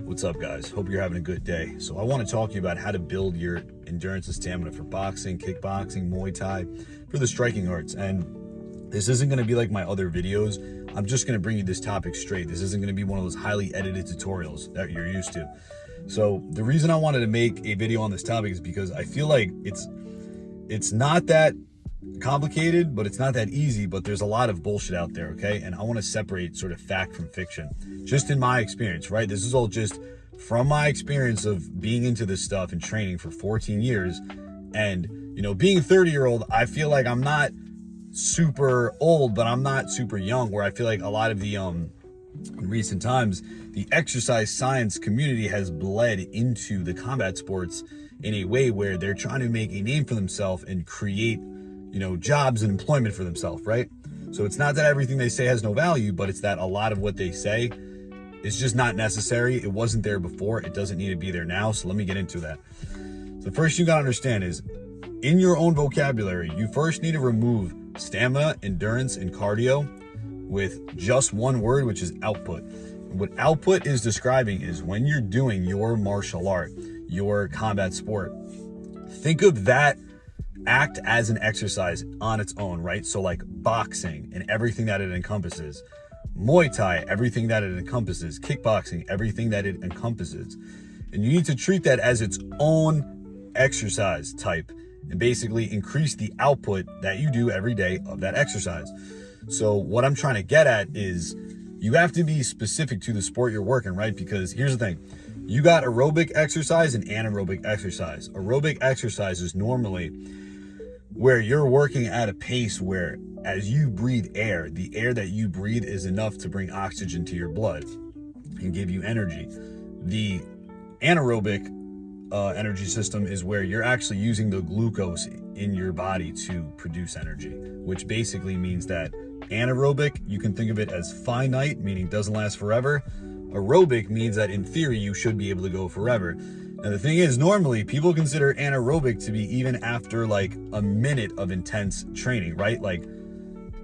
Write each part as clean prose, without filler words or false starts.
What's up, guys? Hope you're having a good day. So I want to talk to you about how to build your endurance and stamina for boxing, kickboxing, Muay Thai, for the striking arts. And this isn't going to be like my other videos. I'm just going to bring you this topic straight. This isn't going to be one of those highly edited tutorials that you're used to. So the reason I wanted to make a video on this topic is because I feel like it's not that complicated, but it's not that easy, but there's a lot of bullshit out there, okay? And I want to separate sort of fact from fiction, just in my experience, right? This is all just from my experience of being into this stuff and training for 14 years. And, you know, being a 30-year-old, I feel like I'm not super old, but I'm not super young, where I feel like a lot of the, in recent times, the exercise science community has bled into the combat sports in a way where they're trying to make a name for themselves and create, you know, jobs and employment for themselves, right? So it's not that everything they say has no value, but it's that a lot of what they say is just not necessary. It wasn't there before. It doesn't need to be there now. So let me get into that. So first you got to understand is, in your own vocabulary, you first need to remove stamina, endurance, and cardio with just one word, which is output. What output is describing is when you're doing your martial art, your combat sport, think of that act as an exercise on its own, right? So like boxing and everything that it encompasses, Muay Thai, everything that it encompasses, kickboxing, everything that it encompasses. And you need to treat that as its own exercise type and basically increase the output that you do every day of that exercise. So what I'm trying to get at is you have to be specific to the sport you're working, right? Because here's the thing. You got aerobic exercise and anaerobic exercise. Aerobic exercise is normally where you're working at a pace where as you breathe air, the air that you breathe is enough to bring oxygen to your blood and give you energy. The anaerobic energy system is where you're actually using the glucose in your body to produce energy, which basically means that anaerobic, you can think of it as finite, meaning doesn't last forever. Aerobic means that in theory you should be able to go forever. Now the thing is, normally people consider anaerobic to be even after like a minute of intense training, right? Like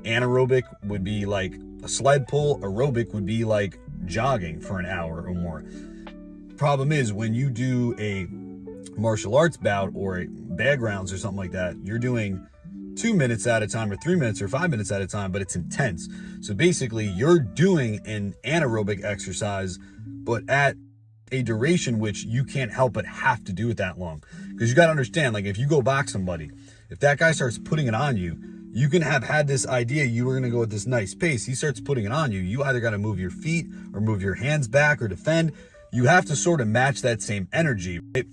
anaerobic would be like a sled pull, aerobic would be like jogging for an hour or more. Problem is, when you do a martial arts bout or bag rounds or something like that, you're doing 2 minutes at a time or 3 minutes or 5 minutes at a time, but it's intense. So basically you're doing an anaerobic exercise, but at a duration which you can't help but have to do it that long. Because you got to understand, like if you go box somebody, if that guy starts putting it on you, you can have had this idea you were going to go at this nice pace. He starts putting it on you. You either got to move your feet or move your hands back or defend. You have to sort of match that same energy, right?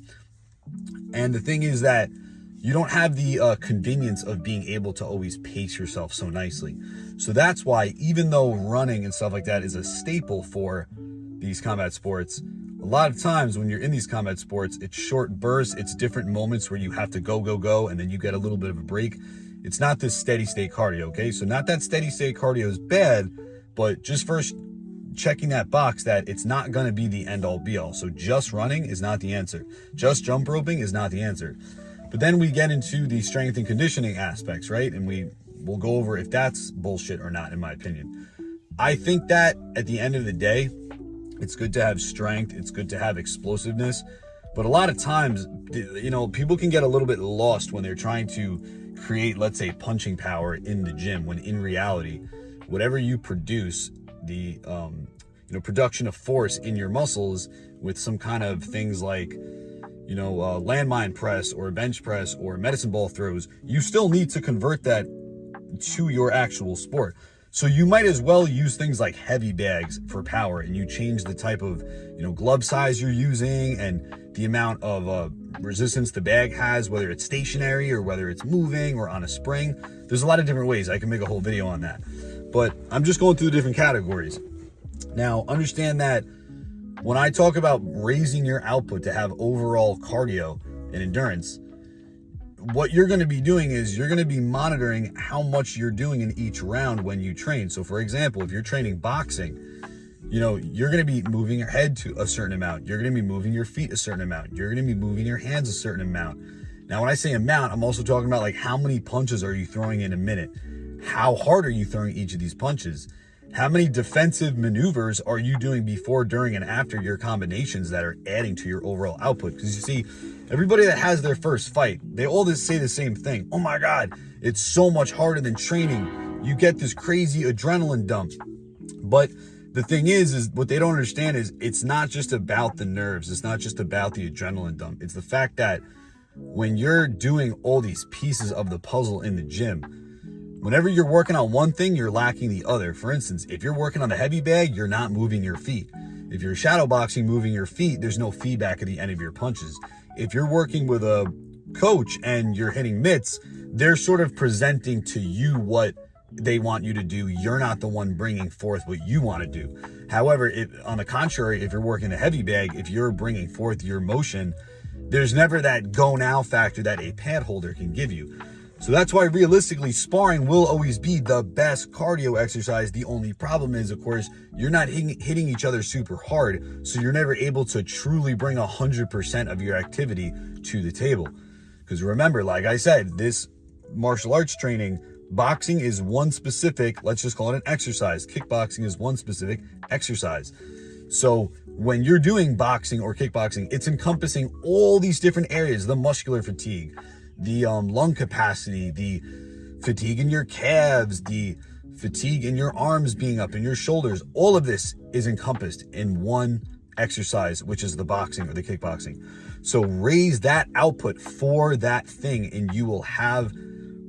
And the thing is that you don't have the convenience of being able to always pace yourself so nicely. So that's why, even though running and stuff like that is a staple for these combat sports, a lot of times when you're in these combat sports, it's short bursts, it's different moments where you have to go, and then you get a little bit of a break. It's not this steady state cardio, okay? So not that steady state cardio is bad, but just first checking that box that it's not going to be the end all be all. So just running is not the answer. Just jump roping is not the answer. But then we get into the strength and conditioning aspects, right? And we'll go over if that's bullshit or not, in my opinion. I think that at the end of the day, it's good to have strength. It's good to have explosiveness. But a lot of times, you know, people can get a little bit lost when they're trying to create, let's say, punching power in the gym, when in reality, whatever you produce, the production of force in your muscles with some kind of things like, you know, landmine press or bench press or medicine ball throws, you still need to convert that to your actual sport. So you might as well use things like heavy bags for power, and you change the type of, you know, glove size you're using and the amount of resistance the bag has, whether it's stationary or whether it's moving or on a spring. There's a lot of different ways. I can make a whole video on that, but I'm just going through the different categories. Now, understand that when I talk about raising your output to have overall cardio and endurance, what you're going to be doing is you're going to be monitoring how much you're doing in each round when you train. So for example, if you're training boxing, you know, you're going to be moving your head to a certain amount. You're going to be moving your feet a certain amount. You're going to be moving your hands a certain amount. Now, when I say amount, I'm also talking about like how many punches are you throwing in a minute? How hard are you throwing each of these punches? How many defensive maneuvers are you doing before, during, and after your combinations that are adding to your overall output? Because you see, everybody that has their first fight, they all just say the same thing. Oh my God, it's so much harder than training. You get this crazy adrenaline dump. But the thing is what they don't understand is it's not just about the nerves. It's not just about the adrenaline dump. It's the fact that when you're doing all these pieces of the puzzle in the gym, whenever you're working on one thing, you're lacking the other. For instance, if you're working on the heavy bag, you're not moving your feet. If you're shadow boxing, moving your feet, there's no feedback at the end of your punches. If you're working with a coach and you're hitting mitts, they're sort of presenting to you what they want you to do. You're not the one bringing forth what you want to do. However, on the contrary, if you're working the heavy bag, if you're bringing forth your motion, there's never that go now factor that a pad holder can give you. So that's why realistically, sparring will always be the best cardio exercise. The only problem is, of course, you're not hitting each other super hard. So you're never able to truly bring 100% of your activity to the table. Because remember, like I said, this martial arts training, boxing is one specific, let's just call it an exercise. Kickboxing is one specific exercise. So when you're doing boxing or kickboxing, it's encompassing all these different areas: the muscular fatigue, the lung capacity, the fatigue in your calves, the fatigue in your arms being up, in your shoulders. All of this is encompassed in one exercise, which is the boxing or the kickboxing. So raise that output for that thing and you will have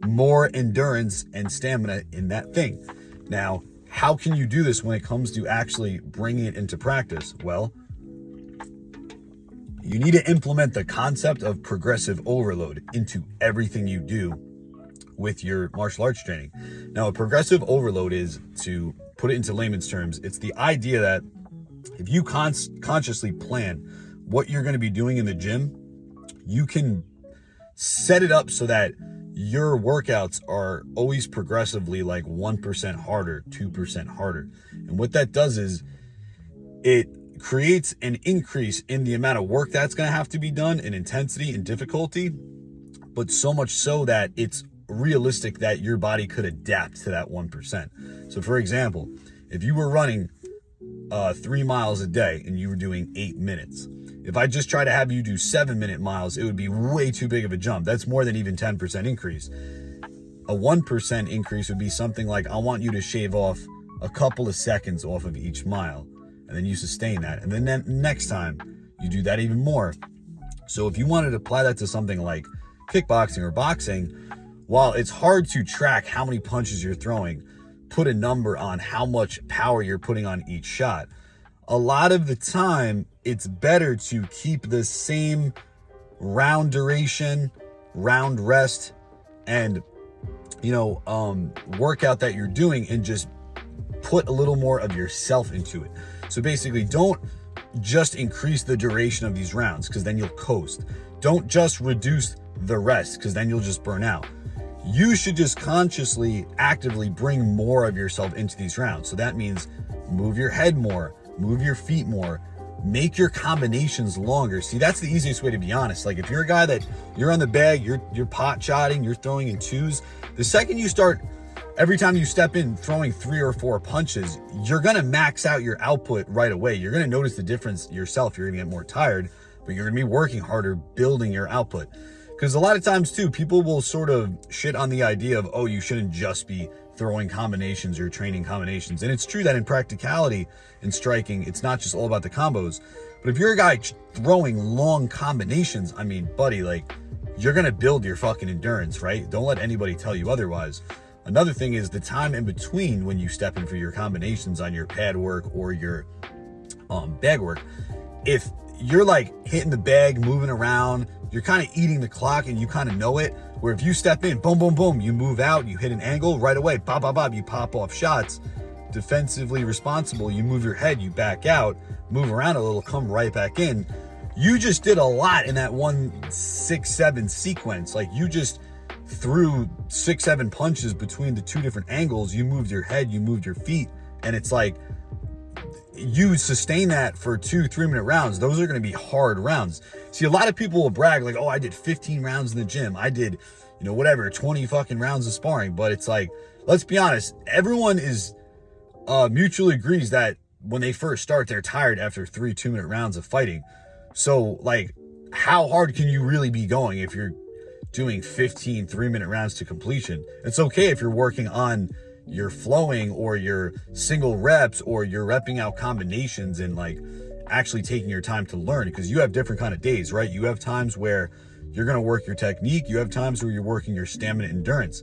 more endurance and stamina in that thing. Now, how can you do this when it comes to actually bringing it into practice? Well, you need to implement the concept of progressive overload into everything you do with your martial arts training. Now, a progressive overload is, to put it into layman's terms, it's the idea that if you consciously plan what you're going to be doing in the gym, you can set it up so that your workouts are always progressively like 1% harder, 2% harder. And what that does is it creates an increase in the amount of work that's going to have to be done, in intensity and difficulty, but so much so that it's realistic that your body could adapt to that 1%. So for example, if you were running 3 miles a day and you were doing 8 minutes, if I just try to have you do 7-minute miles, it would be way too big of a jump. That's more than even 10% increase. A 1% increase would be something like, I want you to shave off a couple of seconds off of each mile, and then you sustain that. And then next time you do that even more. So if you wanted to apply that to something like kickboxing or boxing, while it's hard to track how many punches you're throwing, put a number on how much power you're putting on each shot, a lot of the time it's better to keep the same round duration, round rest, and workout that you're doing, and just put a little more of yourself into it. So basically, don't just increase the duration of these rounds, because then you'll coast. Don't just reduce the rest, because then you'll just burn out. You should just consciously, actively bring more of yourself into these rounds. So that means move your head more, move your feet more, make your combinations longer. See, that's the easiest way to be honest. Like if you're a guy that you're on the bag, you're pot shotting, you're throwing in twos, the second you start, every time you step in throwing 3 or 4 punches, you're going to max out your output right away. You're going to notice the difference yourself. You're going to get more tired, but you're going to be working harder, building your output. Because a lot of times too, people will sort of shit on the idea of, oh, you shouldn't just be throwing combinations or training combinations. And it's true that in practicality, in striking, it's not just all about the combos. But if you're a guy throwing long combinations, I mean, buddy, like, you're going to build your fucking endurance, right? Don't let anybody tell you otherwise. Another thing is the time in between when you step in for your combinations on your pad work or your bag work. If you're like hitting the bag, moving around, you're kind of eating the clock and you kind of know it. Where if you step in, boom, boom, boom, you move out, you hit an angle right away, bob, bob, bob, you pop off shots. Defensively responsible, you move your head, you back out, move around a little, come right back in. You just did a lot in that 1, 6, 7 sequence. Like you just threw 6, 7 punches between the 2 different angles. You moved your head, you moved your feet, and it's like you sustain that for 2, 3-minute rounds. Those are going to be hard rounds. See, a lot of people will brag like, oh, I did 15 rounds in the gym. I did, 20 fucking rounds of sparring. But it's like, let's be honest, everyone is mutually agrees that when they first start, they're tired after 3 2-minute rounds of fighting. So, like, how hard can you really be going if you're doing 15 3-minute rounds to completion? It's okay if you're working on your flowing or your single reps, or you're repping out combinations and like actually taking your time to learn, because you have different kind of days, right? You have times where you're going to work your technique. You have times where you're working your stamina endurance.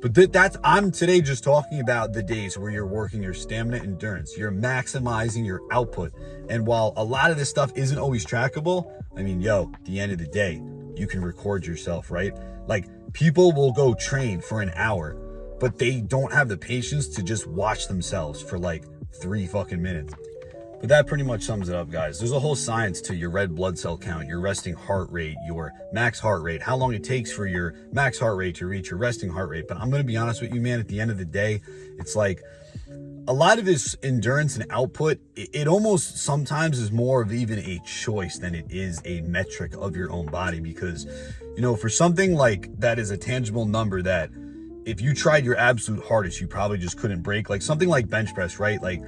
But I'm today just talking about the days where you're working your stamina endurance. You're maximizing your output. And while a lot of this stuff isn't always trackable, I mean, at the end of the day, you can record yourself, right? Like, people will go train for an hour, but they don't have the patience to just watch themselves for like 3 fucking minutes. But that pretty much sums it up, guys. There's a whole science to your red blood cell count, your resting heart rate, your max heart rate, how long it takes for your max heart rate to reach your resting heart rate. But I'm going to be honest with you, man, at the end of the day, it's like a lot of this endurance and output, it almost sometimes is more of even a choice than it is a metric of your own body. Because, for something like that is a tangible number that if you tried your absolute hardest, you probably just couldn't break, like something like bench press, right? Like,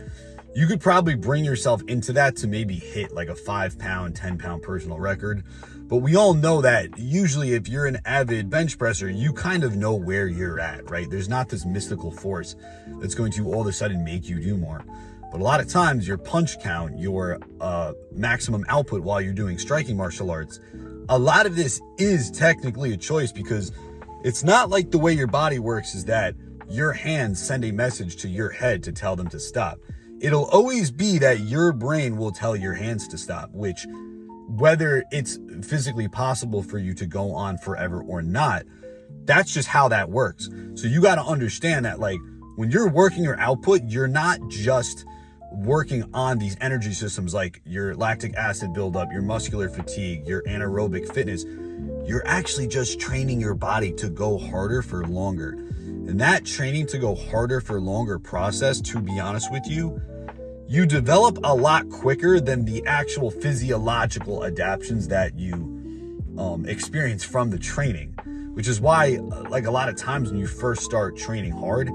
you could probably bring yourself into that to maybe hit like a 5-pound, 10-pound personal record. But we all know that usually if you're an avid bench presser, you kind of know where you're at, right? There's not this mystical force that's going to all of a sudden make you do more. But a lot of times your punch count, your maximum output while you're doing striking martial arts, a lot of this is technically a choice, because it's not like the way your body works is that your hands send a message to your head to tell them to stop. It'll always be that your brain will tell your hands to stop, which, whether it's physically possible for you to go on forever or not, that's just how that works. So you got to understand that, like, when you're working your output, you're not just working on these energy systems like your lactic acid buildup, your muscular fatigue, your anaerobic fitness. You're actually just training your body to go harder for longer. And that training to go harder for longer process, to be honest with you, you develop a lot quicker than the actual physiological adaptations that you experience from the training, which is why, like, a lot of times when you first start training hard,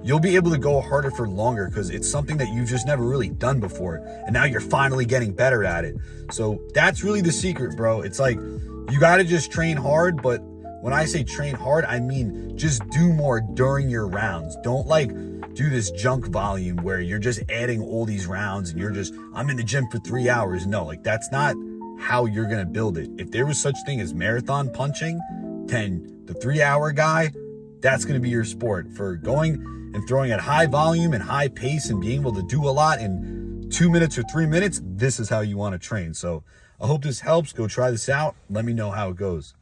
you'll be able to go harder for longer because it's something that you've just never really done before. And now you're finally getting better at it. So that's really the secret, bro. It's like, you got to just train hard. But when I say train hard, I mean just do more during your rounds. Don't like do this junk volume where you're just adding all these rounds and you're just, I'm in the gym for 3 hours. No, like, that's not how you're going to build it. If there was such thing as marathon punching, then the 3-hour guy, that's going to be your sport for going and throwing at high volume and high pace and being able to do a lot in 2 minutes or 3 minutes. This is how you want to train. So I hope this helps. Go try this out. Let me know how it goes.